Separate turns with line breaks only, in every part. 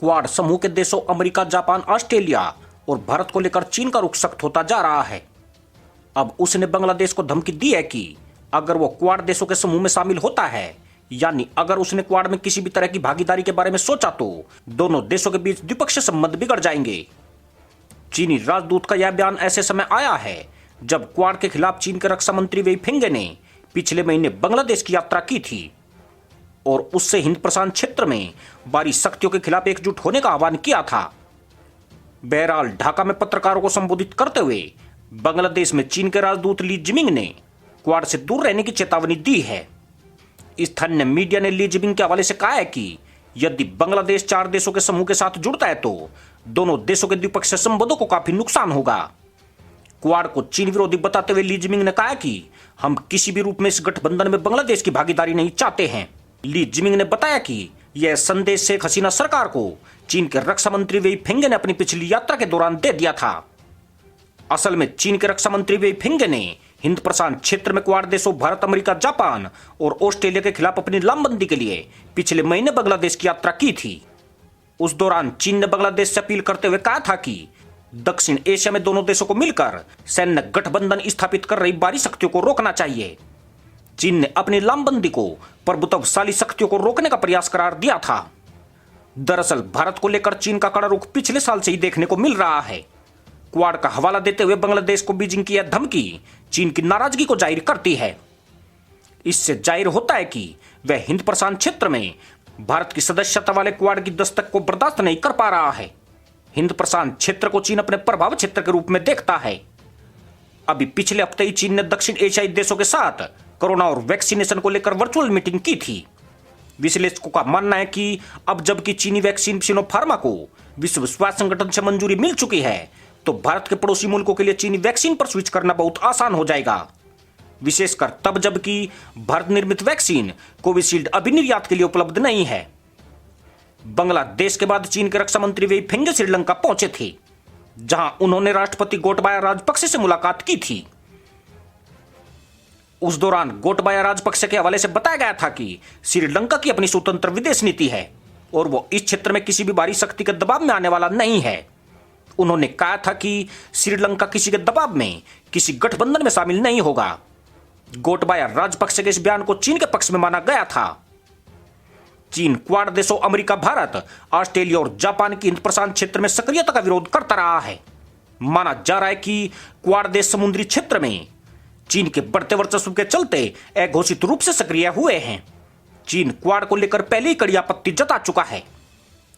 Quad समूह के देशों अमेरिका, जापान, ऑस्ट्रेलिया और भारत को लेकर चीन का रुख सख्त होता जा रहा है। अब उसने बांग्लादेश को धमकी दी है कि अगर वो क्वाड देशों के समूह में शामिल होता है, यानी अगर उसने क्वाड में किसी भी तरह की भागीदारी के बारे में सोचा, तो दोनों देशों के बीच द्विपक्षीय संबंध बिगड़ जाएंगे। चीनी राजदूत का यह बयान ऐसे समय आया है जब क्वाड के खिलाफ चीन के रक्षा मंत्री वेई फेंगे ने पिछले महीने बांग्लादेश की यात्रा की थी और उससे हिंद प्रशांत क्षेत्र में बाहरी शक्तियों के खिलाफ एकजुट होने का आह्वान किया था। बहरहाल, ढाका में पत्रकारों को संबोधित करते हुए बांग्लादेश में चीन के राजदूत ली जिमिंग ने क्वाड से दूर रहने की चेतावनी दी है। स्थानीय मीडिया ने ली जिमिंग के हवाले से कहा है कि यदि बांग्लादेश 4 देशों के समूह के साथ जुड़ता है तो दोनों देशों के द्विपक्षीय संबंधों को काफी नुकसान होगा। क्वाड को चीन विरोधी बताते हुए ली जिमिंग ने कहा कि हम किसी भी रूप में इस गठबंधन में बांग्लादेश की भागीदारी नहीं चाहते हैं। ली जिमिंग ने बताया कि यह संदेश शेख हसीना सरकार को चीन के रक्षा मंत्री वेई फेंगे ने अपनी पिछली यात्रा के दौरान दे दिया था। असल में चीन के रक्षा मंत्री वेई फेंगे ने हिंद प्रशांत क्षेत्र में क्वाड देशों भारत, अमेरिका, जापान और ऑस्ट्रेलिया के खिलाफ अपनी लामबंदी के लिए पिछले महीने बांग्लादेश की यात्रा की थी। उस दौरान चीन ने बांग्लादेश से अपील करते हुए कहा था कि दक्षिण एशिया में दोनों देशों को मिलकर सैन्य गठबंधन स्थापित कर रही बाहरी शक्तियों को रोकना चाहिए। चीन ने अपनी लामबंदी को प्रभुत्वशाली शक्तियों को रोकने का प्रयास करार दिया था। दरअसल भारत को लेकर चीन का कड़ा रुख पिछले साल से ही देखने को मिल रहा है। क्वाड का हवाला देते हुए बांग्लादेश को बीजिंग की यह धमकी चीन की नाराजगी को जाहिर करती है। इससे जाहिर होता है कि वह हिंद प्रशांत क्षेत्र में भारत की सदस्यता वाले क्वाड की दस्तक को बर्दाश्त नहीं कर पा रहा है। हिंद प्रशांत क्षेत्र को चीन अपने प्रभाव क्षेत्र के रूप में देखता है। अभी पिछले हफ्ते ही चीन ने दक्षिण एशियाई देशों के साथ कोरोना और वैक्सीनेशन को लेकर वर्चुअल मीटिंग की थी। विश्लेषकों का मानना है कि अब जबकि चीनी वैक्सीन सिनोफार्मा को विश्व स्वास्थ्य संगठन से मंजूरी मिल चुकी है, तो भारत के पड़ोसी मुल्कों के लिए चीनी वैक्सीन पर स्विच करना बहुत आसान हो जाएगा। विशेषकर तब जबकि भारत निर्मित वैक्सीन कोविशील्ड अभी निर्यात के लिए उपलब्ध नहीं है। बांग्लादेश के बाद चीन के रक्षा मंत्री वेई फेंगे श्रीलंका पहुंचे थे, जहां उन्होंने राष्ट्रपति गोटबाया राजपक्षे से मुलाकात की थी। उस दौरान गोटबाया राजपक्षे के हवाले से बताया गया था कि श्रीलंका की अपनी स्वतंत्र विदेश नीति है और वो इस क्षेत्र में किसी भी बाहरी शक्ति के दबाव में आने वाला नहीं है। उन्होंने कहा था कि श्रीलंका किसी के दबाव में किसी गठबंधन में शामिल नहीं होगा। गोटबाया राजपक्षे के इस बयान को चीन के पक्ष में माना गया था। चीन क्वाड देशों अमेरिका, भारत, ऑस्ट्रेलिया और जापान की हिंद प्रशांत क्षेत्र में सक्रियता का विरोध करता रहा है। माना जा रहा है कि क्वाड देश समुद्री क्षेत्र में चीन के बढ़ते वर्चस्व के चलते अघोषित रूप से सक्रिय हुए हैं। चीन क्वाड को लेकर पहले ही कड़ी आपत्ति जता चुका है।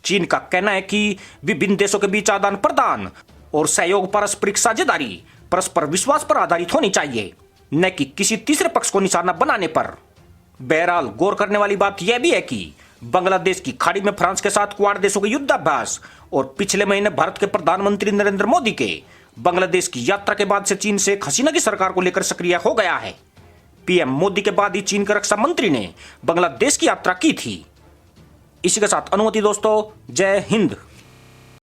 चीन का कहना है कि विभिन्न देशों के बीच आदान प्रदान और सहयोग, पारस्परिक साझेदारी परस्पर विश्वास पर आधारित होनी चाहिए, न कि किसी तीसरे पक्ष को निशाना बनाने पर। बहरहाल, गौर करने वाली बात यह भी है कि बांग्लादेश की खाड़ी में फ्रांस के साथ क्वाड देशों के युद्धाभ्यास और पिछले महीने भारत के प्रधानमंत्री नरेंद्र मोदी के बांग्लादेश की यात्रा के बाद से चीन शेख हसीना की सरकार को लेकर सक्रिय हो गया है। पीएम मोदी के बाद ही चीन के रक्षा मंत्री ने बांग्लादेश की यात्रा की थी। इसी के साथ अनुमति दोस्तों, जय हिंद।